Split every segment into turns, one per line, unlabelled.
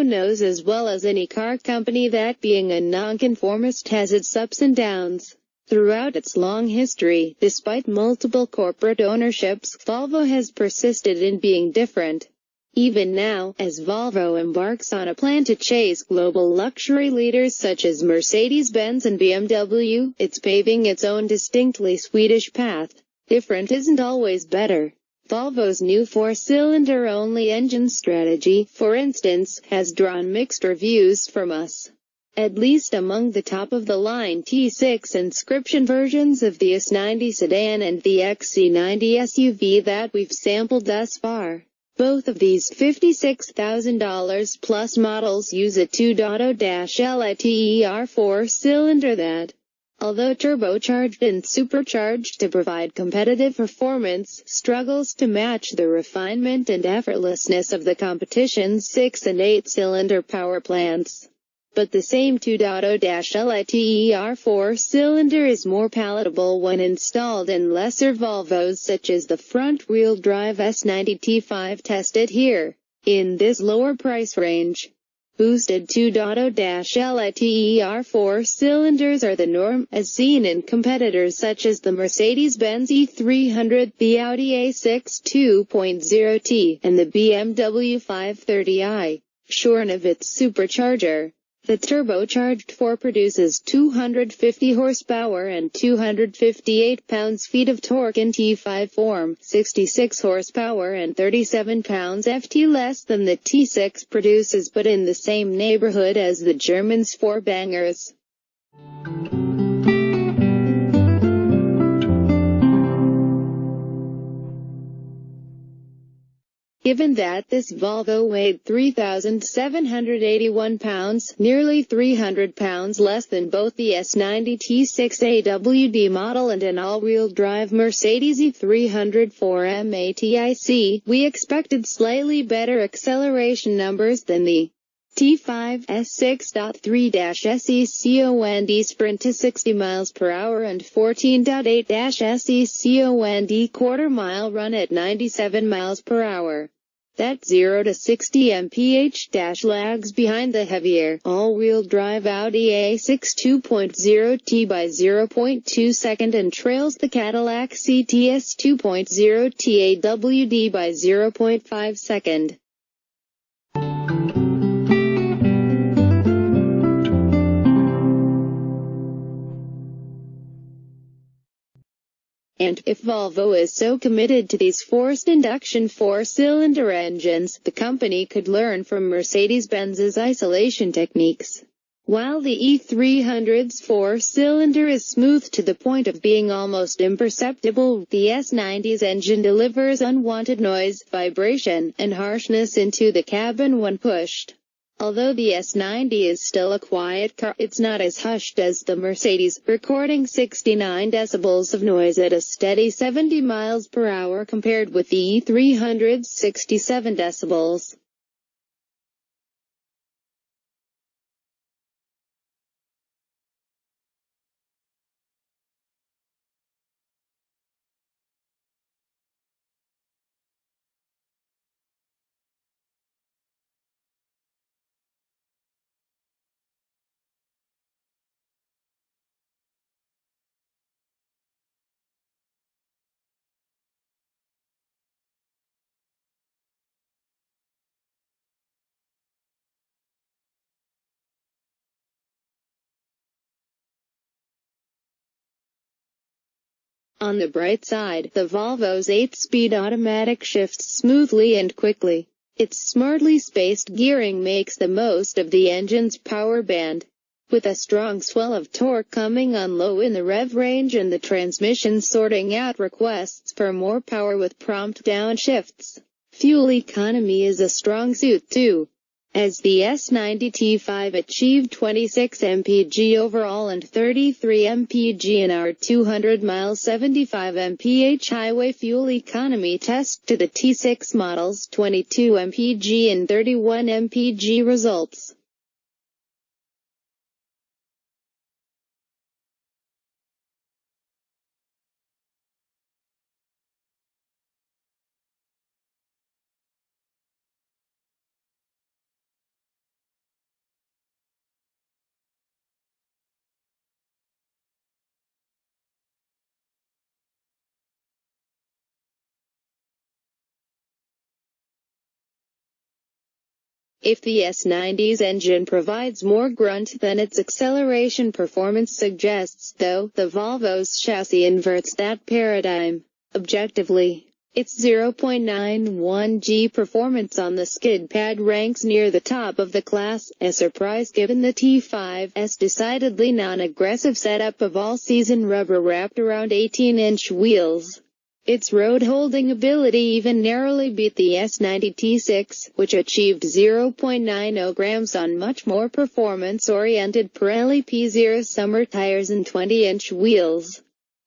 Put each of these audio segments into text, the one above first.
Volvo knows as well as any car company that being a nonconformist has its ups and downs. Throughout its long history, despite multiple corporate ownerships, Volvo has persisted in being different. Even now, as Volvo embarks on a plan to chase global luxury leaders such as Mercedes-Benz and BMW, it's paving its own distinctly Swedish path. Different isn't always better. Volvo's new four-cylinder only engine strategy, for instance, has drawn mixed reviews from us. At least among the top-of-the-line T6 Inscription versions of the S90 sedan and the XC90 SUV that we've sampled thus far. Both of these $56,000 plus models use a 2.0-liter four-cylinder that, although turbocharged and supercharged to provide competitive performance, struggles to match the refinement and effortlessness of the competition's 6- and 8-cylinder powerplants. But the same 2.0-liter four-cylinder is more palatable when installed in lesser Volvos such as the front-wheel drive S90 T5 tested here, in this lower price range. Boosted 2.0-liter four-cylinders are the norm, as seen in competitors such as the Mercedes-Benz E300, the Audi A6 2.0T, and the BMW 530i. Shorn of its supercharger, the turbocharged 4 produces 250 horsepower and 258 pounds-feet of torque in T5 form, 66 horsepower and 37 pounds-ft less than the T6 produces, but in the same neighborhood as the German's 4 bangers. Given that this Volvo weighed 3,781 pounds, nearly 300 pounds less than both the S90 T6 FWD model and an all-wheel drive Mercedes E300 4MATIC, we expected slightly better acceleration numbers than the T5 S6.3-SECOND sprint to 60 miles per hour and 14.8-SECOND quarter-mile run at 97 miles per hour. That 0 to 60 mph lags behind the heavier, all-wheel drive Audi A6 2.0T by 0.2 second and trails the Cadillac CTS 2.0T AWD by 0.5 second. And if Volvo is so committed to these forced induction four-cylinder engines, the company could learn from Mercedes-Benz's isolation techniques. While the E300's four-cylinder is smooth to the point of being almost imperceptible, the S90's engine delivers unwanted noise, vibration, and harshness into the cabin when pushed. Although the S90 is still a quiet car, it's not as hushed as the Mercedes, recording 69 decibels of noise at a steady 70 miles per hour compared with the E300's 67 decibels. On the bright side, the Volvo's 8-speed automatic shifts smoothly and quickly. Its smartly spaced gearing makes the most of the engine's power band. With a strong swell of torque coming on low in the rev range and the transmission sorting out requests for more power with prompt downshifts. Fuel economy is a strong suit too, as the S90 T5 achieved 26 mpg overall and 33 mpg in our 200-mile 75 mph highway fuel economy test to the T6 model's 22 mpg and 31 mpg results. If the S90's engine provides more grunt than its acceleration performance suggests, though, the Volvo's chassis inverts that paradigm. Objectively, its 0.91 G performance on the skid pad ranks near the top of the class, a surprise given the T5's decidedly non-aggressive setup of all-season rubber wrapped around 18-inch wheels. Its road-holding ability even narrowly beat the S90 T6, which achieved 0.90 grams on much more performance-oriented Pirelli P0 summer tires and 20-inch wheels.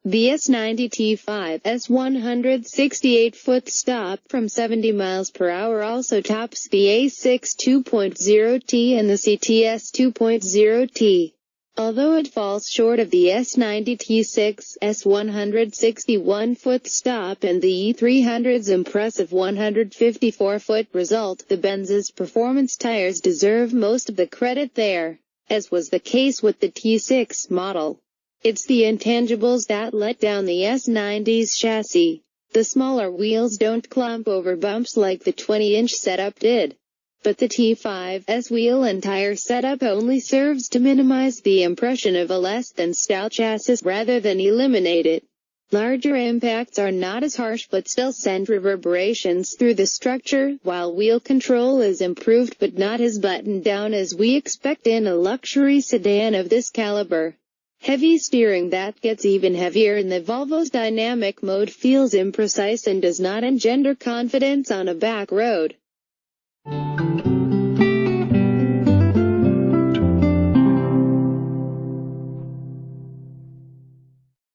The S90 T5's 168-foot stop from 70 miles per hour also tops the A6 2.0T and the CTS 2.0T. Although it falls short of the S90 T6's 161-foot stop and the E300's impressive 154-foot result, the Benz's performance tires deserve most of the credit there, as was the case with the T6 model. It's the intangibles that let down the S90's chassis. The smaller wheels don't clump over bumps like the 20-inch setup did. But the T5's wheel and tire setup only serves to minimize the impression of a less-than-stout chassis rather than eliminate it. Larger impacts are not as harsh but still send reverberations through the structure, while wheel control is improved but not as buttoned down as we expect in a luxury sedan of this caliber. Heavy steering that gets even heavier in the Volvo's dynamic mode feels imprecise and does not engender confidence on a back road.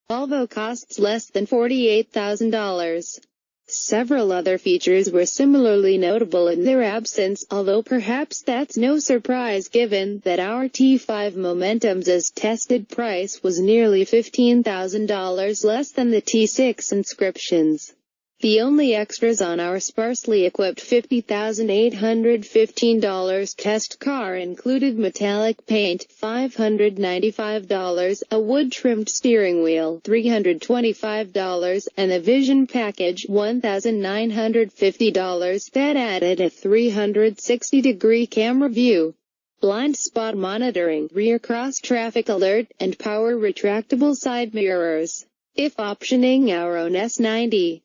Volvo costs less than $48,000. Several other features were similarly notable in their absence, although perhaps that's no surprise given that our T5 Momentum's as-tested price was nearly $15,000 less than the T6 Inscription's. The only extras on our sparsely equipped $50,815 test car included metallic paint, $595, a wood-trimmed steering wheel, $325, and a vision package, $1,950, that added a 360-degree camera view, blind spot monitoring, rear cross-traffic alert, and power retractable side mirrors. If optioning our own S90,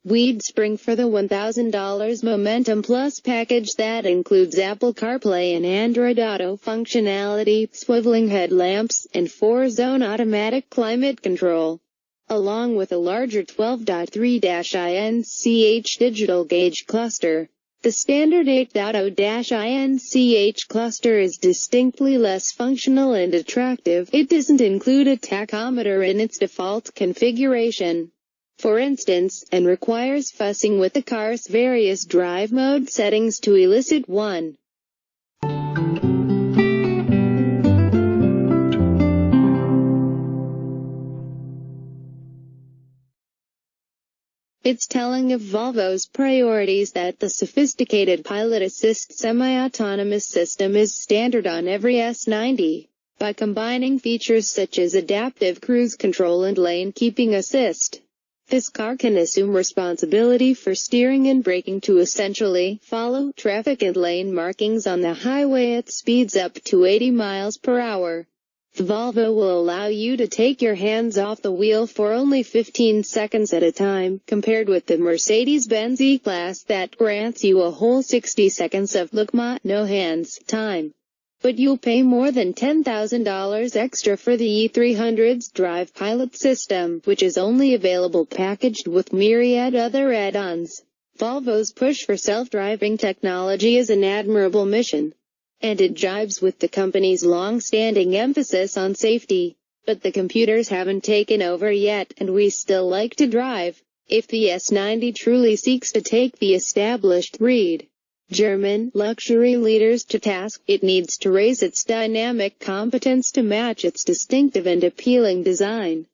we'd spring for the $1,000 Momentum Plus package that includes Apple CarPlay and Android Auto functionality, swiveling headlamps, and 4-zone automatic climate control, along with a larger 12.3-inch digital gauge cluster. The standard 8.0-inch cluster is distinctly less functional and attractive. It doesn't include a tachometer in its default configuration, for instance, and requires fussing with the car's various drive mode settings to elicit one. It's telling of Volvo's priorities that the sophisticated pilot assist semi-autonomous system is standard on every S90. By combining features such as adaptive cruise control and lane keeping assist, this car can assume responsibility for steering and braking to essentially follow traffic and lane markings on the highway at speeds up to 80 miles per hour. The Volvo will allow you to take your hands off the wheel for only 15 seconds at a time, compared with the Mercedes-Benz E-Class that grants you a whole 60 seconds of no hands time. But you'll pay more than $10,000 extra for the E300's Drive Pilot system, which is only available packaged with myriad other add-ons. Volvo's push for self-driving technology is an admirable mission, and it jibes with the company's long-standing emphasis on safety. But the computers haven't taken over yet, and we still like to drive. If the S90 truly seeks to take the established German luxury leaders to task, it needs to raise its dynamic competence to match its distinctive and appealing design.